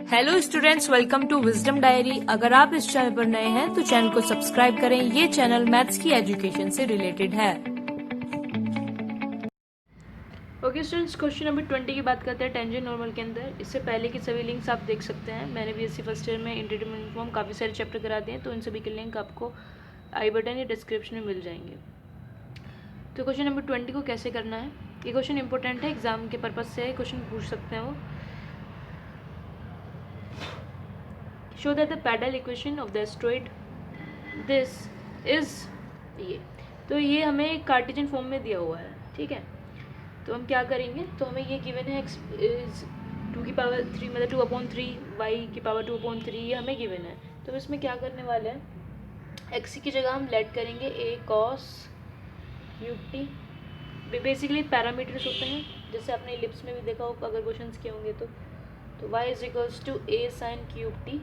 Hello students, welcome to Wisdom Diary. अगर आप इस चैनल पर नए हैं तो चैनल को सब्सक्राइब करें। ये चैनल मैथ्स की एजुकेशन से रिलेटेड है। ओके स्टूडेंट्स, क्वेश्चन नंबर 20 की बात करते हैं टेंजेंट नॉर्मल के अंदर। इससे पहले की सभी लिंक्स आप देख सकते हैं। मैंने बीएससी फर्स्ट ईयर में इंटरमीडिएट फॉर्म काफ़ी सारे चैप्टर करा दिए हैं, तो इन सभी के लिंक आपको आई बटन या डिस्क्रिप्शन में मिल जाएंगे। तो क्वेश्चन नंबर 20 को कैसे करना है, ये क्वेश्चन इंपॉर्टेंट है, एग्जाम के पर्पज से है, क्वेश्चन पूछ सकते हैं वो। Show that the pedal equation of the astroid this is ये। तो ये हमें कार्टेशियन फॉर्म में दिया हुआ है, ठीक है। तो हम क्या करेंगे, तो हमें ये गिवन है x इज 2 की पावर 3 मतलब 2/3, y की पावर 2/3, ये हमें गिवन है। तो इसमें क्या करने वाले हैं, x की जगह हम लेट करेंगे a cos ut। Basically parameters होते हैं, जैसे आपने इलिप्स में भी देखा हो अगर क्वेश्चंस किए होंगे तो y is equals to a sin cube t,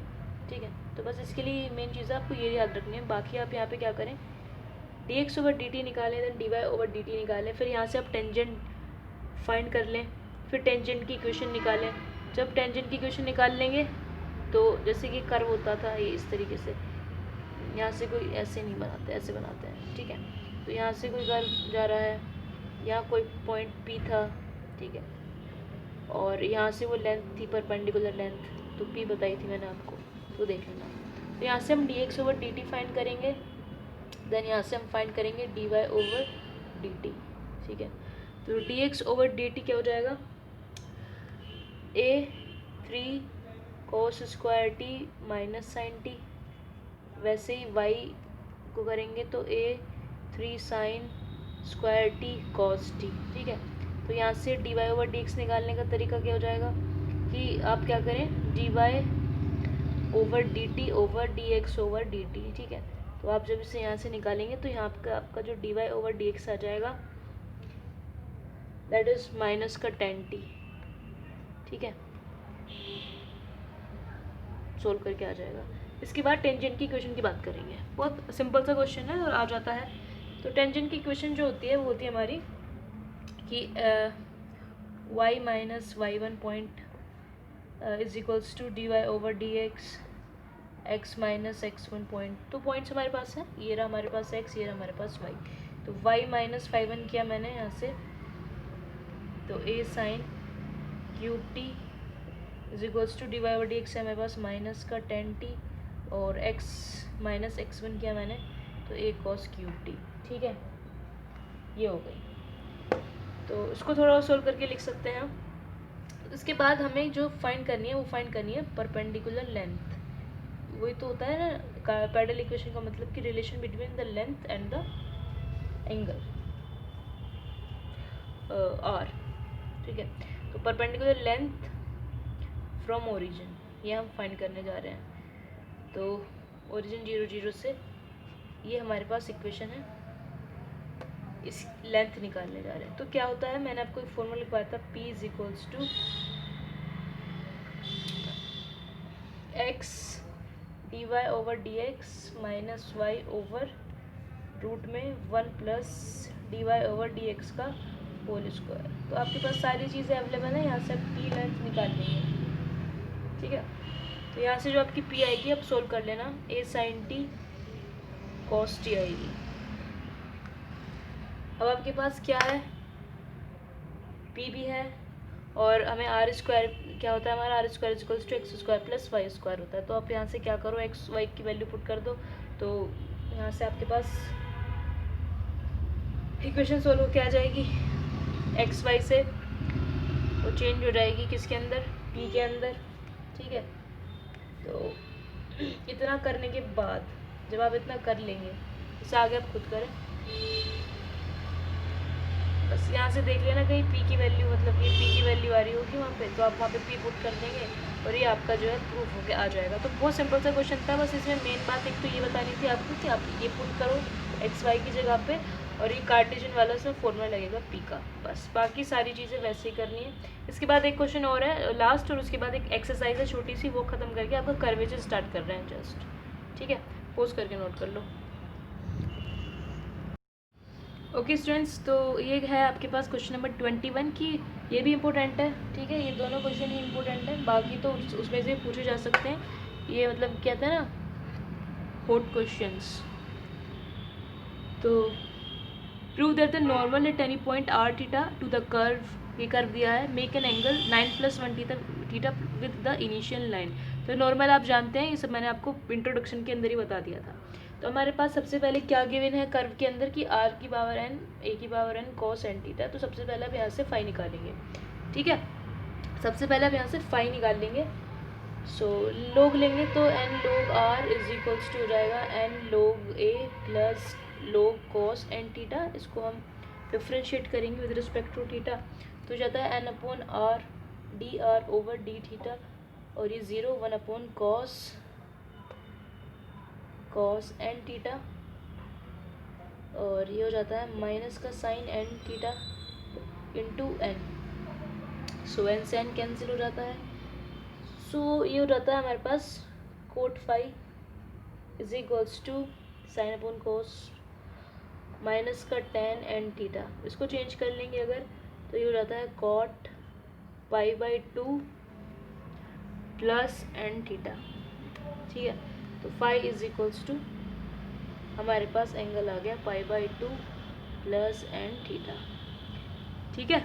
ठीक है। तो बस इसके लिए मेन चीज़ आपको ये याद रखनी है। बाकी आप यहाँ पे क्या करें, dx ओवर dt निकालें, देन dy ओवर dt निकालें, फिर यहाँ से आप टेंजेंट फाइंड कर लें, फिर टेंजेंट की इक्वेशन निकालें। जब टेंजेंट की इक्वेशन निकाल लेंगे तो जैसे कि कर्व होता था ये इस तरीके से, यहाँ से कोई ऐसे नहीं बनाते, ऐसे बनाते हैं, ठीक है। तो यहाँ से कोई कर्व जा रहा है, यहाँ कोई पॉइंट P था, ठीक है, और यहाँ से वो लेंथ थी परपेंडिकुलर लेंथ, तो P बताई थी मैंने आपको, तो देख लेना। तो यहाँ से हम dx ओवर dt फाइंड करेंगे, देन यहाँ से हम फाइंड करेंगे dy ओवर dt, ठीक है। तो dx ओवर dt क्या हो जाएगा, a3 cos square t minus sine t। वैसे ही y को करेंगे तो a3 sine square t cos t, ठीक है। तो यहाँ से dy ओवर dx निकालने का तरीका क्या हो जाएगा कि आप क्या करें, dy over dt over dx over dt, ठीक है। तो आप जब इसे यहाँ से निकालेंगे तो यहाँ आपका जो dy ओवर dx आ जाएगा दैट इज माइनस का 10t, ठीक है, सोल्व करके आ जाएगा। इसके बाद टेंजेंट की इक्वेशन की बात करेंगे। बहुत सिंपल सा क्वेश्चन है और आ जाता है। तो टेंजेंट की इक्वेशन जो होती है वो होती है हमारी कि y minus y1 point is equals to dy over dx x minus x1 point. तो पॉइंट्स हमारे पास है, ये रहा हमारे पास x, ये रहा हमारे पास y। तो y माइनस y1 किया मैंने यहाँ से, तो a sine cube t is equals to D Y over D X है हमारे पास माइनस का 10t, और x माइनस x1 किया मैंने, तो a cos क्यूब t, ठीक है, ये हो गई। तो इसको थोड़ा और सोल्व करके लिख सकते हैं हम। इसके बाद हमें जो फाइंड करनी है वो फाइंड करनी है परपेंडिकुलर लेंथ। वही तो होता है ना पैडल इक्वेशन का मतलब कि relation between the length and the angle r, ठीक है। तो परपेंडिकुलर लेंथ फ्रॉम ओरिजिन, ये हम फाइंड करने जा रहे हैं। तो ओरिजिन 0 0 से ये हमारे पास इक्वेशन है, इस लेंथ निकालने जा रहे हैं। तो क्या होता है, मैंने आपको एक फॉर्मूला लिखवाया था, P is equals to x dy over dx minus y over root में 1 प्लस dy ओवर dx का होल स्क्वायर। तो आपके पास सारी चीज़ें अवेलेबल है, यहाँ से आप P लेंथ निकाल लेंगे, ठीक है। तो यहाँ से जो आपकी P आएगी आप सोल्व कर लेना, a sin t cos t आएगी। अब आपके पास क्या है, P भी है, और हमें आर स्क्वायर क्या होता है हमारा, R square equals to X square plus Y square होता है। तो आप यहाँ से क्या करो, एक्स वाई की वैल्यू पुट कर दो, तो यहाँ से आपके पास इक्वेशन सोल्व होकर आ जाएगी। एक्स वाई से वो चेंज हो जाएगी किसके अंदर, P के अंदर, ठीक है। तो इतना करने के बाद जब आप इतना कर लेंगे, इससे आगे आप खुद करें, बस यहाँ से देख लेना कहीं P की वैल्यू, मतलब ये P की वैल्यू आ रही होगी वहाँ पे, तो आप वहाँ पे P पुट कर देंगे और ये आपका जो है प्रूफ होके आ जाएगा। तो बहुत सिंपल सा क्वेश्चन था, बस इसमें मेन बात एक तो ये बतानी थी आपको कि आप ये पुट करो एक्स वाई की जगह पे, और ये कार्टेशियन वाला से फॉर्मूला लगेगा P का, बस बाकी सारी चीज़ें वैसे ही करनी है। इसके बाद एक क्वेश्चन और है लास्ट, और उसके बाद एक एक्सरसाइज है छोटी सी, वो ख़त्म करके आपका कर्वेचर स्टार्ट कर रहे हैं जस्ट, ठीक है। पोज करके नोट कर लो। ओके स्टूडेंट्स, तो ये है आपके पास क्वेश्चन नंबर 21 की। ये भी इम्पोर्टेंट है, ठीक है, ये दोनों क्वेश्चन ही इम्पोर्टेंट है, बाकी तो उसमें से पूछे जा सकते हैं। ये मतलब कहते हैं ना हॉट क्वेश्चंस। तो prove that the normal at any point R theta to the curve, ये कर्व दिया है, make an angle 9+1 theta with the initial line. तो नॉर्मल आप जानते हैं, ये सब मैंने आपको इंट्रोडक्शन के अंदर ही बता दिया था। तो हमारे पास सबसे पहले क्या गिवन है कर्व के अंदर कि r की पावर n a की power n cos n theta. तो सबसे पहले आप यहाँ से फाई निकालेंगे, ठीक है, सबसे पहले आप यहाँ से फाई निकाल लेंगे। सो लोग लेंगे तो n log r is equals to हो जाएगा n log a plus log cos n theta. इसको हम डिफ्रेंशिएट करेंगे विद रिस्पेक्ट टू थीटा, तो जाता है n/r dr over d theta, और ये 0 1 cos n थीटा, और ये हो जाता है माइनस का sine n theta into n। So n से n कैंसिल हो जाता है। सो ये हो जाता है हमारे पास cot phi is equals to sine upon cos minus का tan n थीटा। इसको चेंज कर लेंगे अगर, तो ये हो जाता है कॉट पाई/2 प्लस n थीटा, ठीक है। तो फाई इज इक्वल्स टू हमारे पास एंगल आ गया पाई/2 प्लस n थीटा, ठीक है।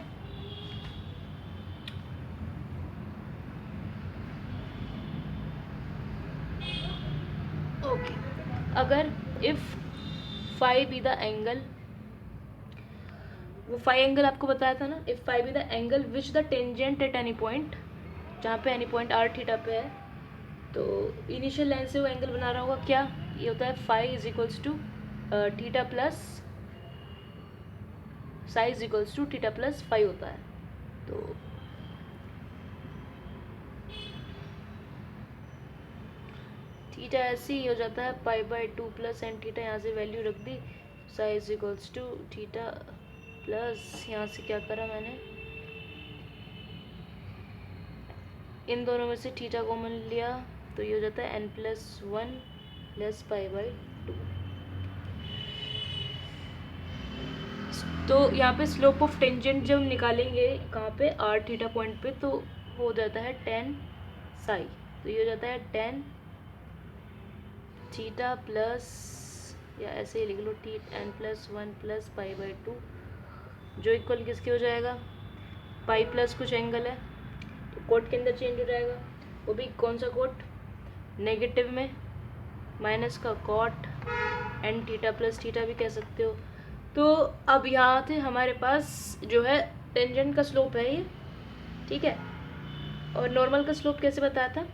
ओके, अगर if phi be the angle, वो फाई एंगल आपको बताया था ना, if phi be the angle which the tangent at any point, जहाँ पे एनी पॉइंट r थीटा पे है, तो इनिशियल लाइन से वो एंगल बना रहा होगा क्या, ये होता है phi is equals to theta plus psi is equals to theta plus phi होता है। तो थीटा ऐसे ही हो जाता है पाई/2 प्लस n थीटा, यहाँ से वैल्यू रख दी, psi is equals to theta plus, यहाँ से क्या करा मैंने, इन दोनों में से थीटा कॉमन लिया, तो ये हो जाता है n+1 प्लस पाई/2। तो यहाँ पे स्लोप ऑफ टेंजेंट जब निकालेंगे कहाँ पे, r थीटा पॉइंट पे, तो हो जाता है tan साई। तो ये हो जाता है tan थीटा प्लस, या ऐसे ही लिख लो n+1 प्लस पाई/2, जो इक्वल किसके हो जाएगा, पाई प्लस कुछ एंगल है तो कोट के अंदर चेंज हो जाएगा, वो भी कौन सा कोट, नेगेटिव में, माइनस का cot n theta plus theta भी कह सकते हो। तो अब यहाँ थे हमारे पास जो है टेंजेंट का स्लोप है ये, ठीक है, और नॉर्मल का स्लोप कैसे बताया था,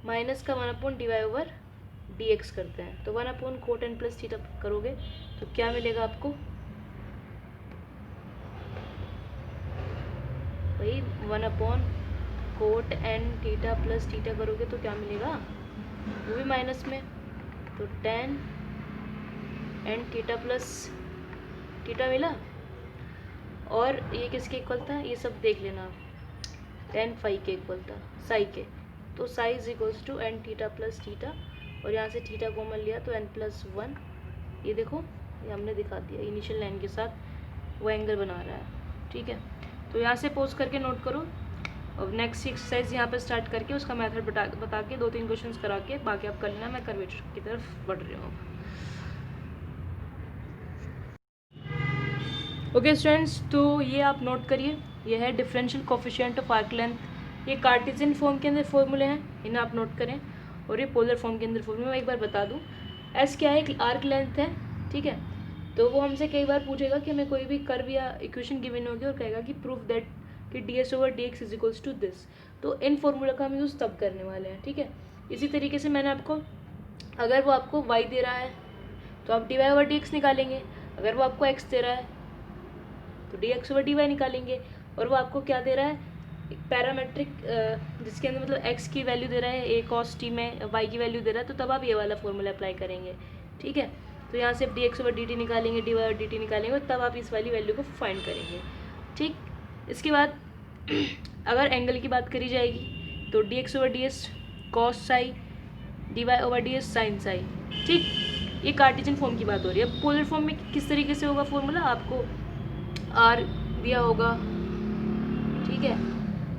माइनस का 1/dy/dx करते हैं, तो 1/cot n प्लस थीटा करोगे तो क्या मिलेगा आपको, वही 1/cot n theta plus theta करोगे तो क्या मिलेगा, वो भी माइनस में, तो tan n theta plus theta मिला, और ये किसके इक्वल था, ये सब देख लेना आप, tan फाई के इक्वल था, साई के, तो psi is equals to n theta plus theta, और यहाँ से थीटा कॉमन लिया तो n+1, ये देखो ये हमने दिखा दिया इनिशियल लाइन के साथ वो एंगल बना रहा है, ठीक है। तो यहाँ से पोज करके नोट करो, और नेक्स्ट एक्सरसाइज यहाँ पे स्टार्ट करके उसका मेथड बता के 2-3 क्वेश्चंस करा के बाकी आप कर लेना, मैं कर्वेचर की तरफ बढ़ रही हूँ। ओके स्टूडेंट्स, तो ये आप नोट करिए, ये है differential coefficient of arc length. ये कार्टेशियन फॉर्म के अंदर फॉर्मूले हैं, इन्हें आप नोट करें, और ये पोलर फॉर्म के अंदर फॉर्मूले मैं एक बार बता दूँ। एस क्या है, एक आर्क लेंथ है, ठीक है, तो वो हमसे कई बार पूछेगा कि हमें कोई भी कर्व या इक्वेशन गिवन होगी और कहेगा कि प्रूफ दैट कि ds/dx is equals to this, तो इन फॉर्मूला का हम यूज़ तब करने वाले हैं, ठीक है। इसी तरीके से मैंने आपको, अगर वो आपको y दे रहा है तो आप dy/dx निकालेंगे, अगर वो आपको x दे रहा है तो dx/dy निकालेंगे, और वो आपको क्या दे रहा है, एक पैरामेट्रिक जिसके अंदर मतलब x की वैल्यू दे रहा है, a cos t में y की वैल्यू दे रहा है, तो तब आप ये वाला फॉर्मूला अप्लाई करेंगे, ठीक है। तो यहाँ से dx/dt निकालेंगे, dy/dt निकालेंगे, और तब आप इस वाली वैल्यू को फाइंड करेंगे, ठीक। इसके बाद अगर एंगल की बात करी जाएगी तो dx/ds cos Sai, dy/ds sin Sai, ठीक। ये कार्टेशियन फॉर्म की बात हो रही है। पोलर फॉर्म में किस तरीके से होगा फॉर्मूला, आपको आर दिया होगा, ठीक है,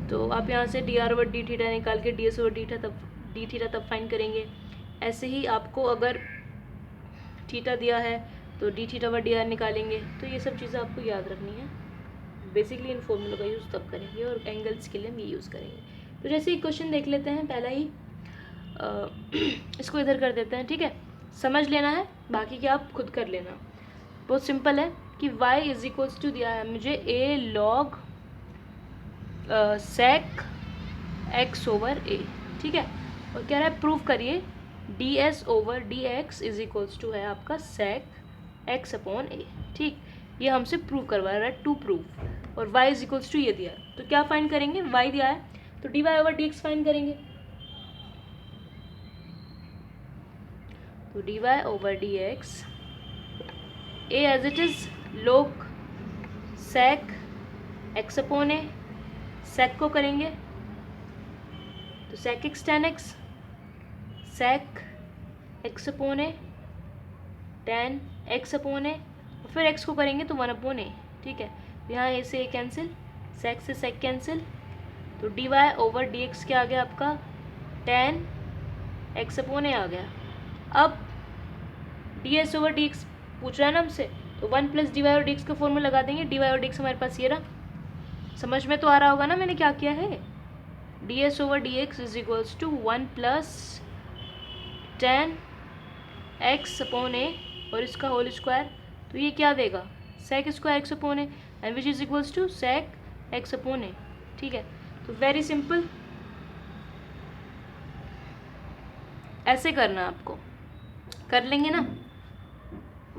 तो आप यहाँ से D R over D theta निकाल के D s over D theta तब फाइंड करेंगे। ऐसे ही आपको अगर थीटा दिया है तो D theta over D R निकालेंगे। तो ये सब चीज़ें आपको याद रखनी है। बेसिकली इन फॉर्मूलों का यूज़ तब करेंगे और एंगल्स के लिए हम ये यूज़ करेंगे। तो जैसे एक क्वेश्चन देख लेते हैं पहला ही, इसको इधर कर देते हैं, ठीक है, समझ लेना है, बाकी क्या आप खुद कर लेना। बहुत सिंपल है कि y इज इक्वल्स टू दिया है मुझे a log sec x over a, ठीक है, और कह रहा है प्रूव करिए ds over dx is equals to है आपका sec x अपॉन a, ठीक, ये हमसे प्रूव करवा रहा है टू प्रूव, और y इज इक्वल्स टू ये दिया है। तो क्या फाइंड करेंगे, y दिया है तो dy ओवर dx फाइंड करेंगे। तो dy over dx a as it is log sec x upon a, sec को करेंगे तो sec x tan x, sec x upon a tan x upon a, और फिर x को करेंगे तो 1 अपॉन a, ठीक है, यहाँ a से a कैंसिल, sec से sec कैंसिल, तो dy ओवर dx क्या आ गया आपका tan x अपॉन a आ गया। अब ds ओवर dx पूछ रहा है ना हमसे, तो 1 प्लस डी वाई और डी एक्स का फॉर्मूला लगा देंगे। डी वाई और डी एक्स हमारे पास ये रहा, समझ में तो आ रहा होगा ना मैंने क्या किया है। D s over D x is equals to 1 plus ten x upon a और इसका होल स्क्वायर, तो ये क्या देगा sec square x upon a and which is equals to sec x upon a, ठीक है। तो वेरी सिंपल, ऐसे करना आपको, कर लेंगे ना।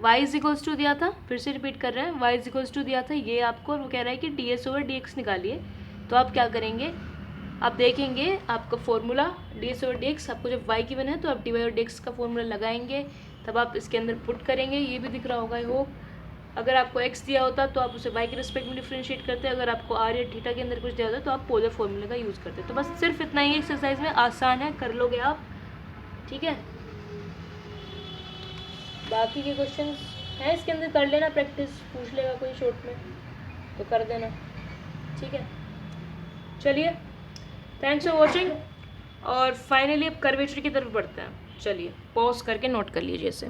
y इज इक्वल्स टू दिया था, फिर से रिपीट कर रहे हैं, y इज इक्वल्स टू दिया था ये आपको, और वो कह रहा है कि D s over D x निकालिए। तो आप क्या करेंगे, आप देखेंगे आपका formula D s over D x, आपको जब y गिवन है तो आप डी वाई और डी एक्स का फॉर्मूला लगाएंगे, तब आप इसके अंदर पुट करेंगे, ये भी दिख रहा होगा आई होप। अगर आपको x दिया होता तो आप उसे y के रिस्पेक्ट में डिफ्रेंशिएट करते, अगर आपको r या थीटा के अंदर कुछ दिया होता तो आप पोलर फॉर्मूले का यूज़ करते। तो बस सिर्फ इतना ही एक्सरसाइज में, आसान है, कर लोगे आप, ठीक है। बाकी के क्वेश्चन है इसके अंदर, कर लेना प्रैक्टिस, पूछ लेगा कोई शॉर्ट में तो कर देना, ठीक है। चलिए, थैंक्स फॉर वॉचिंग, और फाइनली अब कर्वेचर की तरफ बढ़ते हैं। चलिए पॉज करके नोट कर लीजिए इसे।